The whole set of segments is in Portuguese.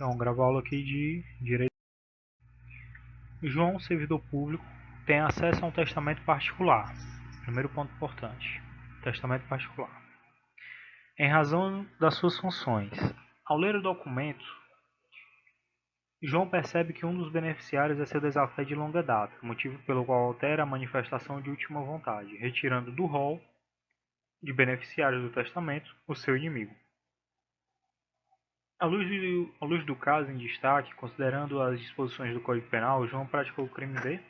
Então, gravar aula aqui de direito. João, servidor público, tem acesso a um testamento particular. Primeiro ponto importante: testamento particular. Em razão das suas funções, ao ler o documento, João percebe que um dos beneficiários é seu desafeto de longa data, motivo pelo qual altera a manifestação de última vontade, retirando do rol de beneficiários do testamento o seu inimigo. À luz do caso em destaque, considerando as disposições do Código Penal, João praticou o crime B,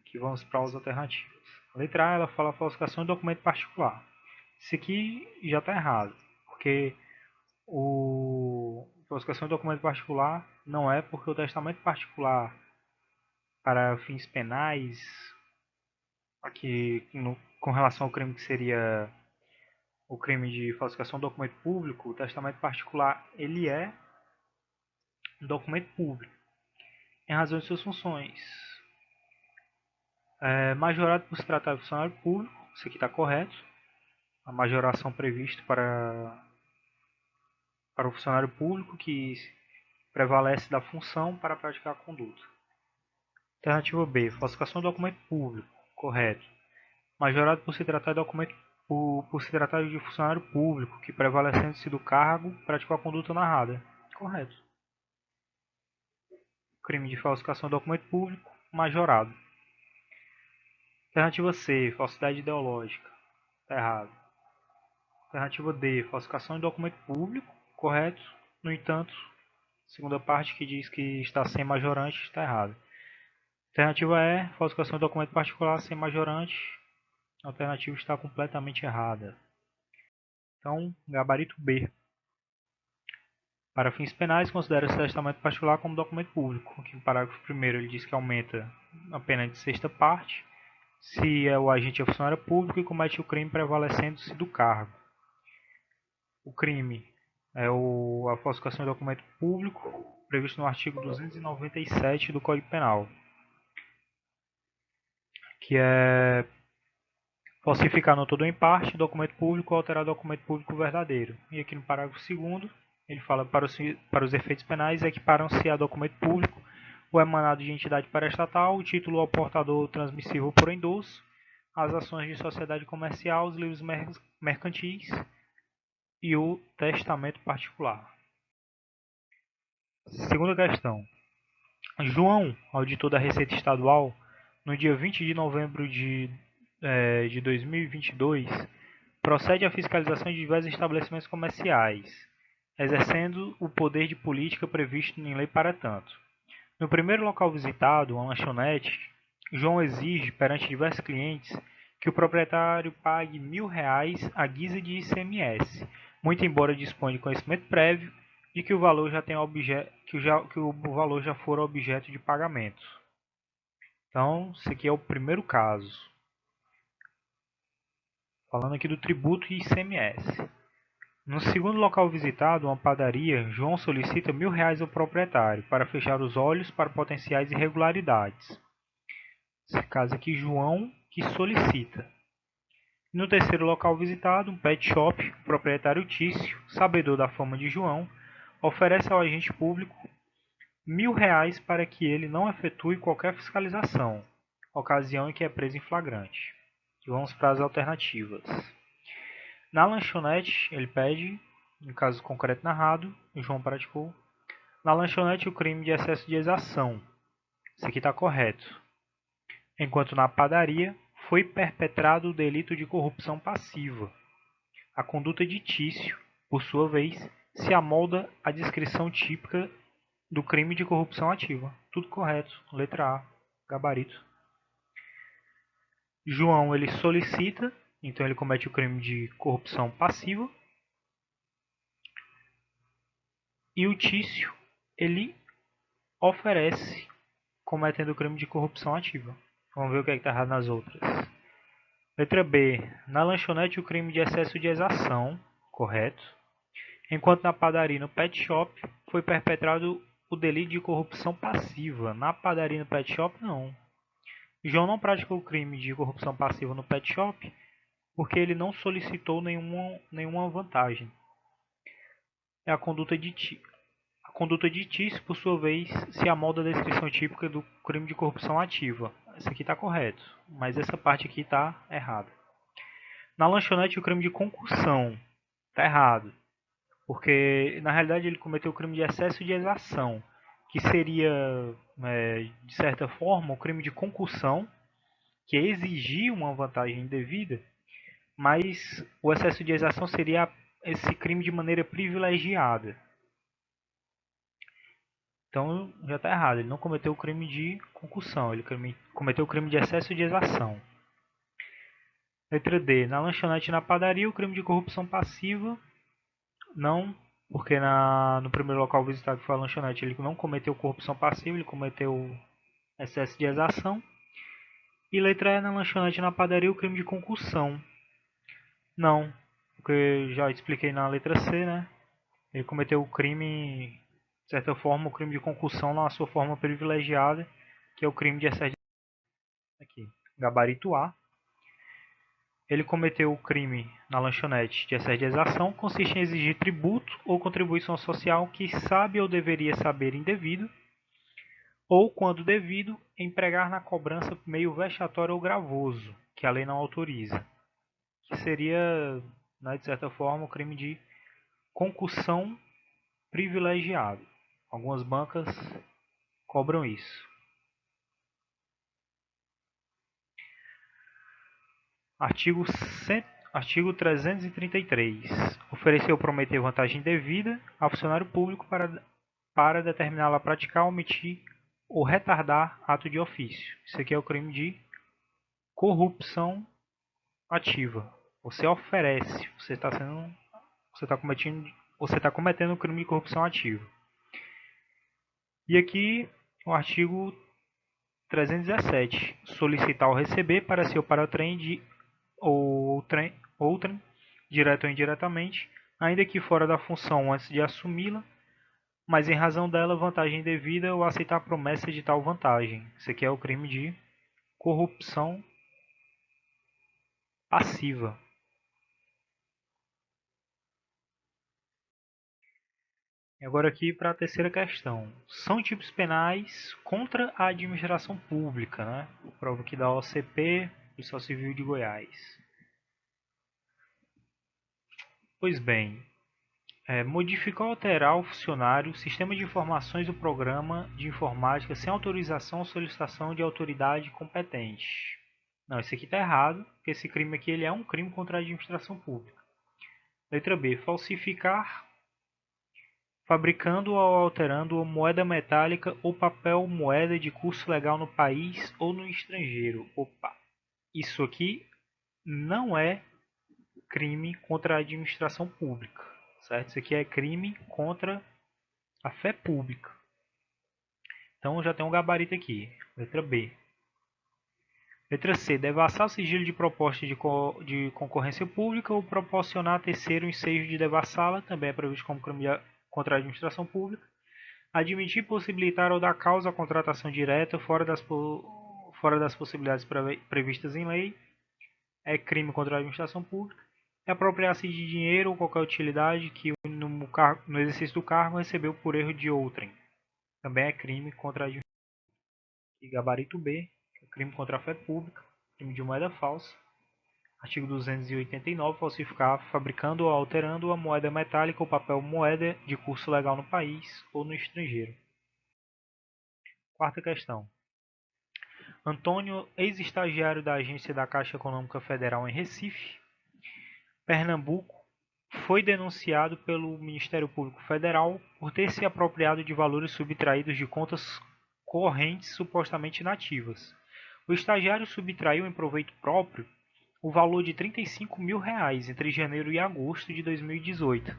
que vamos para as alternativas. A letra A, ela fala falsificação de documento particular. Isso aqui já está errado, porque falsificação de documento particular não é porque o testamento particular para fins penais, aqui com relação ao crime que seria o crime de falsificação de documento público, o testamento particular ele é um documento público, em razão de suas funções. Majorado por se tratar de funcionário público, isso aqui está correto. A majoração prevista para o funcionário público que prevalece da função para praticar a conduta. Alternativa B, falsificação de documento público, correto. Majorado por se tratar de documento por se tratar de funcionário público que, prevalecendo-se do cargo, praticou a conduta narrada, correto. Crime de falsificação de documento público, majorado. Alternativa C, falsidade ideológica, está errado. Alternativa D, falsificação de documento público, correto. No entanto, segunda parte que diz que está sem majorante, está errado. Alternativa E, falsificação de documento particular sem majorante. A alternativa está completamente errada. Então, gabarito B. Para fins penais, considera-se testamento particular como documento público. Aqui no parágrafo 1º ele diz que aumenta a pena de sexta parte se o agente é funcionário público e comete o crime prevalecendo-se do cargo. O crime é a falsificação de documento público, previsto no artigo 297 do Código Penal, que é falsificar no todo ou em parte documento público ou alterar documento público verdadeiro. E aqui no parágrafo 2º, ele fala para os efeitos penais equiparam-se a documento público o emanado de entidade paraestatal, o título ao portador transmissível por endosso, as ações de sociedade comercial, os livros mercantis e o testamento particular. Segunda questão. João, auditor da Receita Estadual, no dia 20 de novembro de 2022, procede à fiscalização de diversos estabelecimentos comerciais, exercendo o poder de política previsto em lei para tanto. No primeiro local visitado, uma lanchonete, João exige, perante diversos clientes, que o proprietário pague R$ 1.000 à guisa de ICMS, muito embora disponha de conhecimento prévio de que o valor o valor já for objeto de pagamento. Então, esse aqui é o primeiro caso. Falando aqui do tributo e ICMS. No segundo local visitado, uma padaria, João solicita R$ 1.000 ao proprietário para fechar os olhos para potenciais irregularidades. Nesse caso aqui, João que solicita. No terceiro local visitado, um pet shop, o proprietário Tício, sabedor da fama de João, oferece ao agente público R$ 1.000 para que ele não efetue qualquer fiscalização, ocasião em que é preso em flagrante. Vamos para as alternativas. Na lanchonete, ele pede, no caso concreto narrado, o João praticou. Na lanchonete, o crime de excesso de exação. Isso aqui está correto. Enquanto na padaria, foi perpetrado o delito de corrupção passiva. A conduta de Tício, por sua vez, se amolda à descrição típica do crime de corrupção ativa. Tudo correto. Letra A, gabarito. João, ele solicita, então ele comete o crime de corrupção passiva. E o Tício, ele oferece, cometendo o crime de corrupção ativa. Vamos ver o que está errado nas outras. Letra B. Na lanchonete, o crime de excesso de exação, correto. Enquanto na padaria e no pet shop, foi perpetrado o delito de corrupção passiva. Na padaria e no pet shop, não. João não praticou o crime de corrupção passiva no pet shop porque ele não solicitou nenhuma vantagem. É a conduta A conduta ditícia, por sua vez, se amolda à descrição típica do crime de corrupção ativa. Isso aqui está correto, mas essa parte aqui está errada. Na lanchonete, o crime de concussão está errado, porque na realidade ele cometeu o crime de excesso de exação, que seria, de certa forma, o crime de concussão, que exigia uma vantagem indevida, mas o excesso de exação seria esse crime de maneira privilegiada. Então já está errado, ele não cometeu o crime de concussão, ele cometeu o crime de excesso de exação. Letra D. Na lanchonete e na padaria, o crime de corrupção passiva, não, porque no primeiro local visitado, que foi a lanchonete, ele não cometeu corrupção passiva, ele cometeu excesso de exação. E letra E. Na lanchonete e na padaria, o crime de concussão, não, porque já expliquei na letra C, né? Ele cometeu o crime, de certa forma, o crime de concussão na sua forma privilegiada, que é o crime de excesso. Aqui, gabarito A. Ele cometeu o crime na lanchonete de excesso de exação, consiste em exigir tributo ou contribuição social que sabe ou deveria saber indevido, ou, quando devido, empregar na cobrança meio vexatório ou gravoso, que a lei não autoriza, que seria, né, de certa forma, o crime de concussão privilegiado. Algumas bancas cobram isso. Artigo 333. Oferecer ou prometer vantagem indevida a funcionário público para determiná-lo a praticar, omitir ou retardar ato de ofício. Isso aqui é o crime de corrupção ativa. Você oferece, você está cometendo um crime de corrupção ativa. E aqui o artigo 317. Solicitar ou receber para si ou para o trem outrem, direto ou indiretamente, ainda que fora da função antes de assumi-la, mas em razão dela vantagem devida ou aceitar a promessa de tal vantagem. Isso aqui é o crime de corrupção passiva. E agora aqui para a terceira questão. São tipos penais contra a administração pública, né? Prova aqui da OCP, Polícia Civil de Goiás. Pois bem, modificar ou alterar o funcionário, sistema de informações do programa de informática sem autorização ou solicitação de autoridade competente. Não, isso aqui está errado, porque esse crime aqui ele é um crime contra a administração pública. Letra B. Falsificar, fabricando ou alterando moeda metálica ou papel moeda de curso legal no país ou no estrangeiro. Opa! Isso aqui não é crime contra a administração pública, certo? Isso aqui é crime contra a fé pública. Então já tem um gabarito aqui. Letra B. Letra C. Devassar o sigilo de proposta de concorrência pública ou proporcionar a terceiro o ensejo de devassá-la, também é previsto como crime contra a administração pública. Admitir, possibilitar ou dar causa à contratação direta fora das possibilidades previstas em lei, é crime contra a administração pública. E apropriar-se de dinheiro ou qualquer utilidade que no exercício do cargo recebeu por erro de outrem, também é crime contra a administração. E gabarito B, crime contra a fé pública, crime de moeda falsa. Artigo 289, falsificar, fabricando ou alterando a moeda metálica ou papel moeda de curso legal no país ou no estrangeiro. Quarta questão. Antônio, ex-estagiário da Agência da Caixa Econômica Federal em Recife, Pernambuco, foi denunciado pelo Ministério Público Federal por ter se apropriado de valores subtraídos de contas correntes supostamente inativas. O estagiário subtraiu em proveito próprio o valor de R$ 35 mil entre janeiro e agosto de 2018.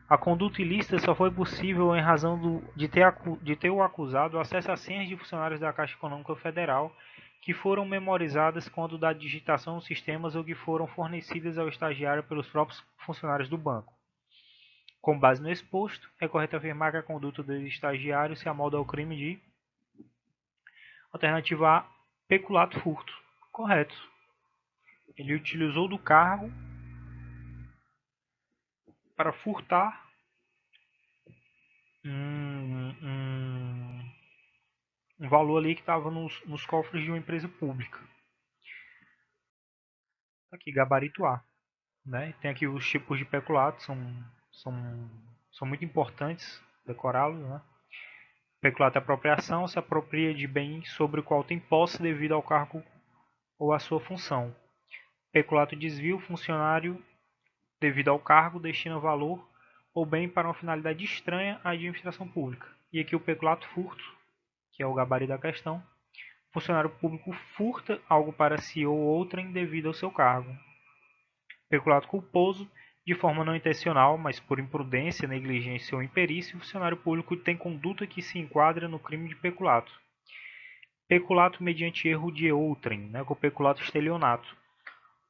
A conduta ilícita só foi possível em razão de ter o acusado acesso a senhas de funcionários da Caixa Econômica Federal que foram memorizadas quando da digitação nos sistemas ou que foram fornecidas ao estagiário pelos próprios funcionários do banco. Com base no exposto, é correto afirmar que a conduta do estagiário se amolda ao crime de alternativa A, peculato furto. Correto. Ele utilizou do cargo para furtar um valor ali que estava nos cofres de uma empresa pública. Aqui, gabarito A. Né? Tem aqui os tipos de peculato, são, são muito importantes decorá-los. Né? Peculato é apropriação, se apropria de bem sobre o qual tem posse devido ao cargo ou à sua função. Peculato desvio, funcionário devido ao cargo destina valor ou bem para uma finalidade estranha à administração pública. E aqui o peculato furto, que é o gabarito da questão. O funcionário público furta algo para si ou outrem devido ao seu cargo. Peculato culposo, de forma não intencional, mas por imprudência, negligência ou imperícia, o funcionário público tem conduta que se enquadra no crime de peculato. Peculato mediante erro de outrem, né, com o peculato estelionato.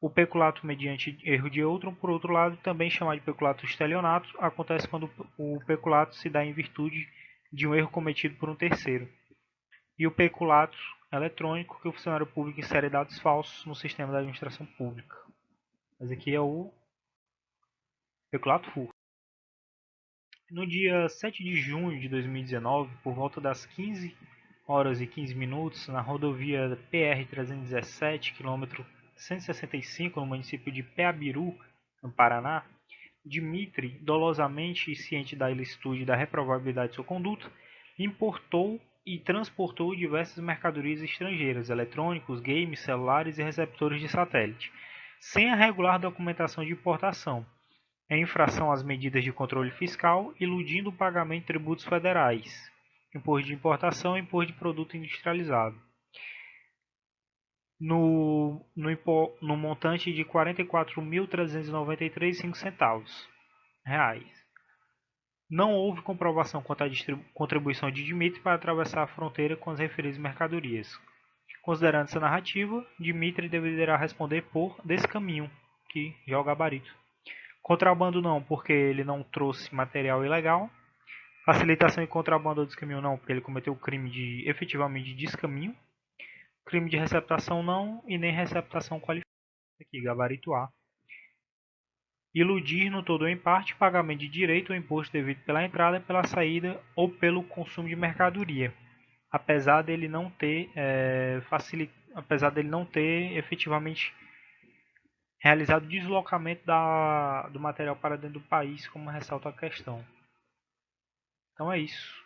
O peculato mediante erro de outrem, por outro lado, também chamado de peculato estelionato, acontece quando o peculato se dá em virtude de um erro cometido por um terceiro. E o peculato eletrônico, que o funcionário público insere dados falsos no sistema da administração pública. Mas aqui é o peculato furto. No dia 7 de junho de 2019, por volta das 15 horas e 15 minutos, na rodovia PR-317, quilômetro 165, no município de Peabiru, no Paraná, Dimitri, dolosamente ciente da ilicitude e da reprovabilidade de sua conduta, importou e transportou diversas mercadorias estrangeiras, eletrônicos, games, celulares e receptores de satélite, sem a regular documentação de importação, em infração às medidas de controle fiscal, iludindo o pagamento de tributos federais, imposto de importação e imposto de produto industrializado, no montante de R$ 44.393,05 reais. Não houve comprovação quanto à contribuição de Dmitry para atravessar a fronteira com as referidas mercadorias. Considerando essa narrativa, Dmitry deverá responder por descaminho, que já é o gabarito. Contrabando não, porque ele não trouxe material ilegal. Facilitação e contrabando ou descaminho não, porque ele cometeu o crime de efetivamente de descaminho. Crime de receptação não e nem receptação qualificada. Aqui, gabarito A. Iludir no todo ou em parte pagamento de direito ou imposto devido pela entrada, pela saída ou pelo consumo de mercadoria, apesar dele não ter apesar dele não ter efetivamente realizado o deslocamento do material para dentro do país, como ressalta a questão. Então é isso.